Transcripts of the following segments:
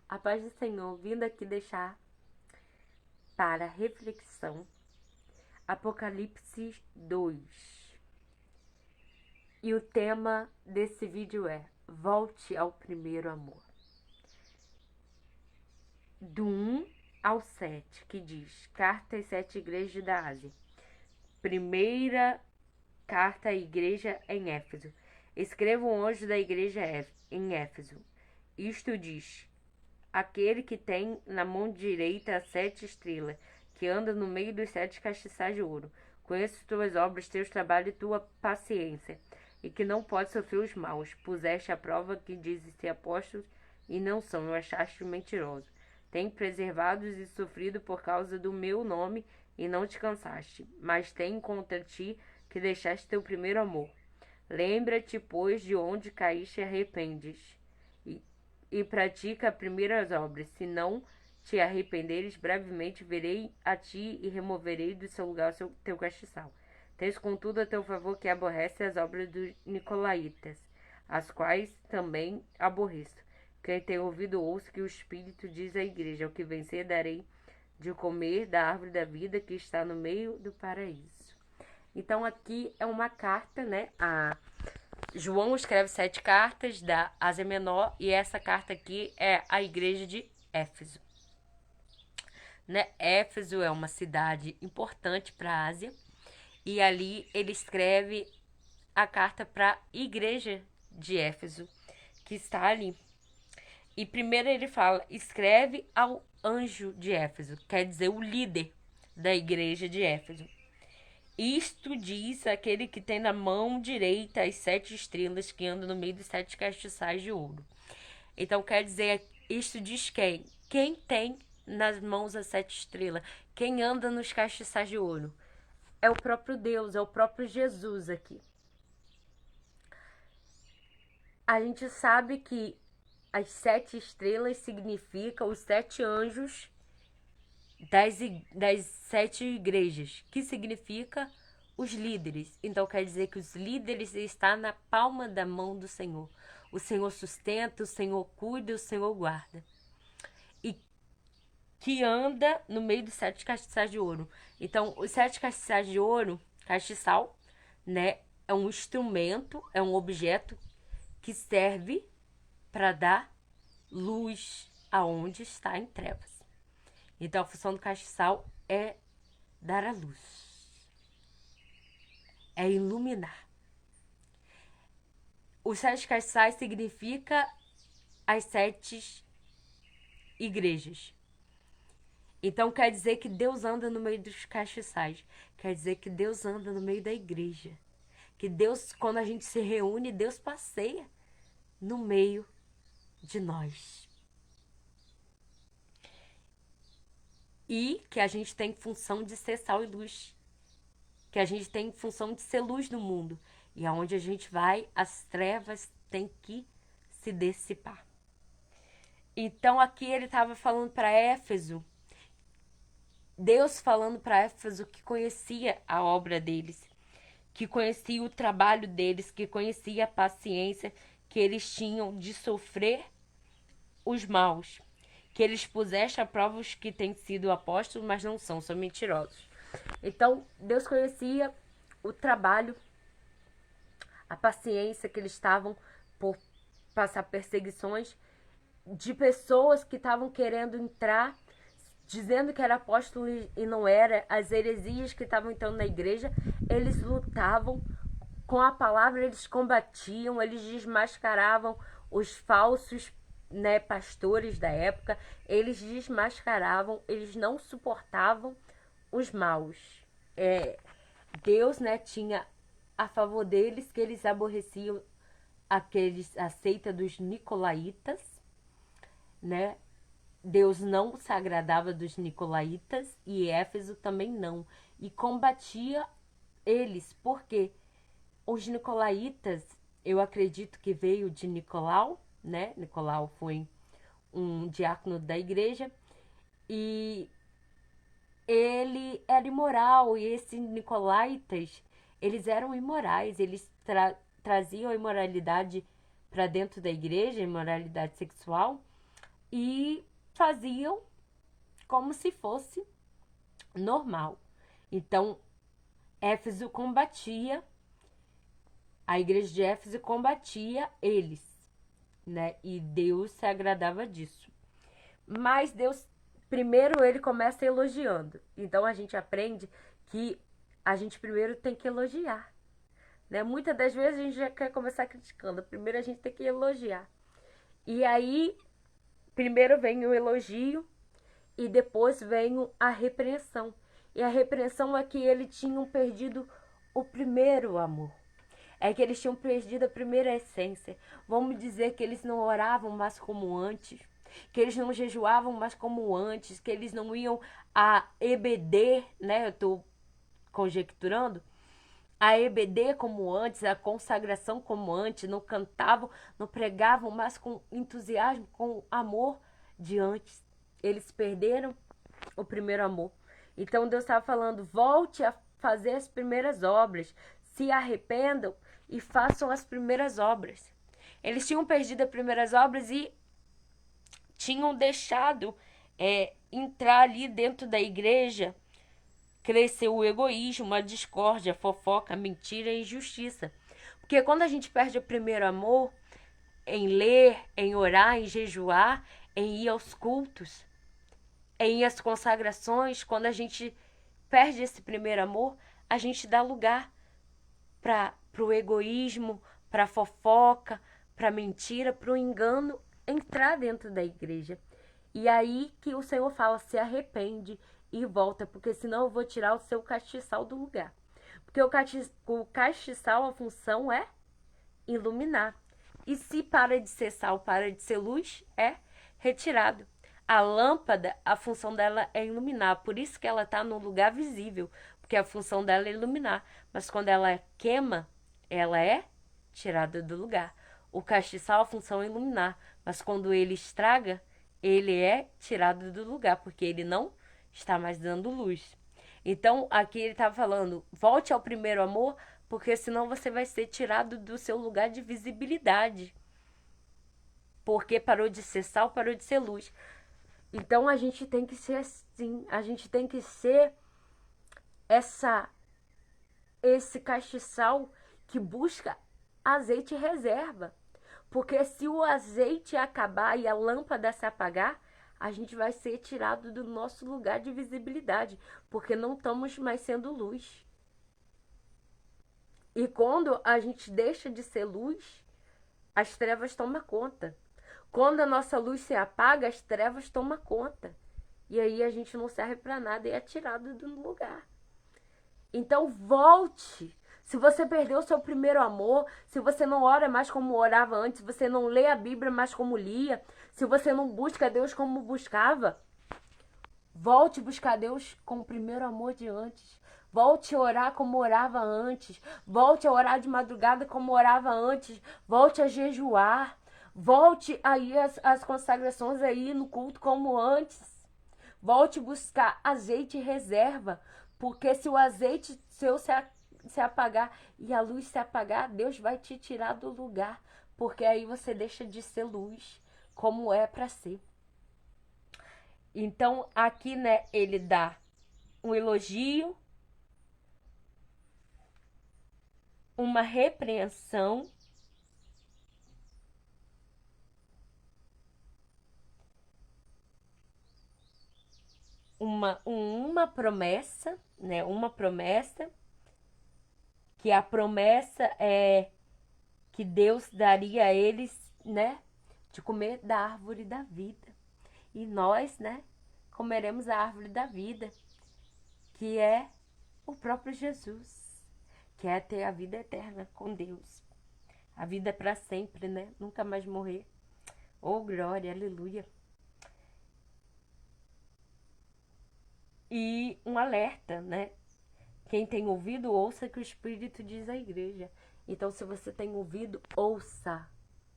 A paz do Senhor, vindo aqui deixar para reflexão Apocalipse 2. E o tema desse vídeo é Volte ao primeiro amor. Do 1 ao 7, que diz: Carta às 7 igrejas da Ásia. Primeira carta à igreja em Éfeso. Escreva um anjo da igreja em Éfeso. Isto diz: aquele que tem na mão direita as 7 estrelas, que anda no meio dos 7 castiçais de ouro. Conheço tuas obras, teus trabalhos e tua paciência, e que não pode sofrer os maus. Puseste à prova que dizes ser apóstolos e não são, e achaste mentiroso. Tem preservados e sofrido por causa do meu nome e não te cansaste, mas tem contra ti que deixaste teu primeiro amor. Lembra-te, pois, de onde caíste e arrependes, e pratica as primeiras obras. Se não te arrependeres, brevemente verei a ti e removerei do seu lugar o teu castiçal. Tens, contudo, a teu favor que aborrece as obras dos nicolaítas, as quais também aborreço. Quem tem ouvido, ouça que o Espírito diz à igreja: ao que vencer, darei de comer da árvore da vida que está no meio do paraíso. Então, aqui é uma carta, né? João escreve 7 cartas da Ásia Menor, e essa carta aqui é a igreja de Éfeso. Né? Éfeso é uma cidade importante para a Ásia, e ali ele escreve a carta para a igreja de Éfeso, que está ali. E primeiro ele fala: escreve ao anjo de Éfeso, quer dizer, o líder da igreja de Éfeso. Isto diz aquele que tem na mão direita as 7 estrelas, que anda no meio dos 7 castiçais de ouro. Então quer dizer, isto diz quem? Quem tem nas mãos as 7 estrelas? Quem anda nos castiçais de ouro? É o próprio Deus, é o próprio Jesus aqui. A gente sabe que as 7 estrelas significam os 7 anjos das 7 igrejas, que significa os líderes. Então quer dizer que os líderes estão na palma da mão do Senhor. O Senhor sustenta, o Senhor cuida, o Senhor guarda. E que anda no meio dos 7 castiçais de ouro. Então, os 7 castiçais de ouro, castiçal, né, é um instrumento, é um objeto que serve para dar luz aonde está em trevas. Então, a função do castiçal é dar a luz, é iluminar. Os 7 castiçais significa as 7 igrejas. Então, quer dizer que Deus anda no meio dos castiçais. Quer dizer que Deus anda no meio da igreja. Que Deus, quando a gente se reúne, Deus passeia no meio de nós. E que a gente tem função de ser sal e luz. Que a gente tem função de ser luz no mundo. E aonde a gente vai, as trevas têm que se dissipar. Então aqui ele estava falando para Éfeso, Deus falando para Éfeso que conhecia a obra deles, que conhecia o trabalho deles, que conhecia a paciência que eles tinham de sofrer os maus, que eles pusessem a prova os que têm sido apóstolos, mas não são mentirosos. Então, Deus conhecia o trabalho, a paciência que eles estavam por passar perseguições de pessoas que estavam querendo entrar, dizendo que era apóstolo e não era, as heresias que estavam entrando na igreja. Eles lutavam com a palavra, eles combatiam, eles desmascaravam os falsos, né, pastores da época, eles desmascaravam, eles não suportavam os maus. Deus, né, tinha a favor deles, que eles aborreciam a seita dos nicolaítas, né? Deus não se agradava dos nicolaítas e Éfeso também não. E combatia eles, porque os nicolaítas, eu acredito que veio de Nicolau, né? Nicolau foi um diácono da igreja e ele era imoral, e esses nicolaítas, eles eram imorais, eles traziam a imoralidade para dentro da igreja, a imoralidade sexual, e faziam como se fosse normal. Então, Éfeso combatia, a igreja de Éfeso combatia eles, né? E Deus se agradava disso. Mas Deus, primeiro ele começa elogiando. Então a gente aprende que a gente primeiro tem que elogiar, né? Muitas das vezes a gente já quer começar criticando. Primeiro a gente tem que elogiar. E aí, primeiro vem o elogio e depois vem a repreensão. E a repreensão é que eles tinham perdido o primeiro amor. É que eles tinham perdido a primeira essência. Vamos dizer que eles não oravam mais como antes, que eles não jejuavam mais como antes, que eles não iam a EBD, né? Eu estou conjecturando. A EBD como antes, a consagração como antes, não cantavam, não pregavam mais com entusiasmo, com amor de antes. Eles perderam o primeiro amor. Então Deus estava falando, volte a fazer as primeiras obras, se arrependam e façam as primeiras obras. Eles tinham perdido as primeiras obras e tinham deixado entrar ali dentro da igreja, cresceu o egoísmo, a discórdia, a fofoca, a mentira e a injustiça. Porque quando a gente perde o primeiro amor, em ler, em orar, em jejuar, em ir aos cultos, em ir às consagrações, quando a gente perde esse primeiro amor, a gente dá lugar para o egoísmo, para a fofoca, para a mentira, para o engano entrar dentro da igreja. E aí que o Senhor fala, se arrepende e volta, porque senão eu vou tirar o seu castiçal do lugar. Porque o castiçal, a função é iluminar. E se para de ser sal, para de ser luz, é retirado. A lâmpada, a função dela é iluminar, por isso que ela está no lugar visível, porque a função dela é iluminar. Mas quando ela queima, ela é tirada do lugar. O castiçal, a função é iluminar, mas quando ele estraga, ele é tirado do lugar, porque ele não está mais dando luz. Então, aqui ele estava falando, volte ao primeiro amor, porque senão você vai ser tirado do seu lugar de visibilidade. Porque parou de ser sal, parou de ser luz. Então, a gente tem que ser assim, a gente tem que ser esse castiçal que busca azeite reserva. Porque se o azeite acabar e a lâmpada se apagar, a gente vai ser tirado do nosso lugar de visibilidade, porque não estamos mais sendo luz. E quando a gente deixa de ser luz, as trevas tomam conta. Quando a nossa luz se apaga, as trevas tomam conta. E aí a gente não serve para nada e é tirado do lugar. Então volte. Se você perdeu o seu primeiro amor, se você não ora mais como orava antes, se você não lê a Bíblia mais como lia, se você não busca Deus como buscava, volte a buscar Deus com o primeiro amor de antes. Volte a orar como orava antes. Volte a orar de madrugada como orava antes. Volte a jejuar. Volte a ir às consagrações aí no culto como antes. Volte a buscar azeite reserva. Porque se o azeite seu se apagar e a luz se apagar, Deus vai te tirar do lugar. Porque aí você deixa de ser luz, como é para ser. Então, aqui, né, ele dá um elogio, uma repreensão, uma promessa, né? Uma promessa, que a promessa é que Deus daria a eles, né? De comer da árvore da vida. E nós, né? Comeremos a árvore da vida, que é o próprio Jesus, que é ter a vida eterna com Deus. A vida é para sempre, né? Nunca mais morrer. Oh, glória, aleluia. E um alerta, né? Quem tem ouvido, ouça o que o Espírito diz à igreja. Então, se você tem ouvido, ouça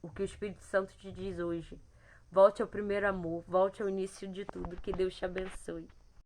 o que o Espírito Santo te diz hoje. Volte ao primeiro amor, volte ao início de tudo. Que Deus te abençoe.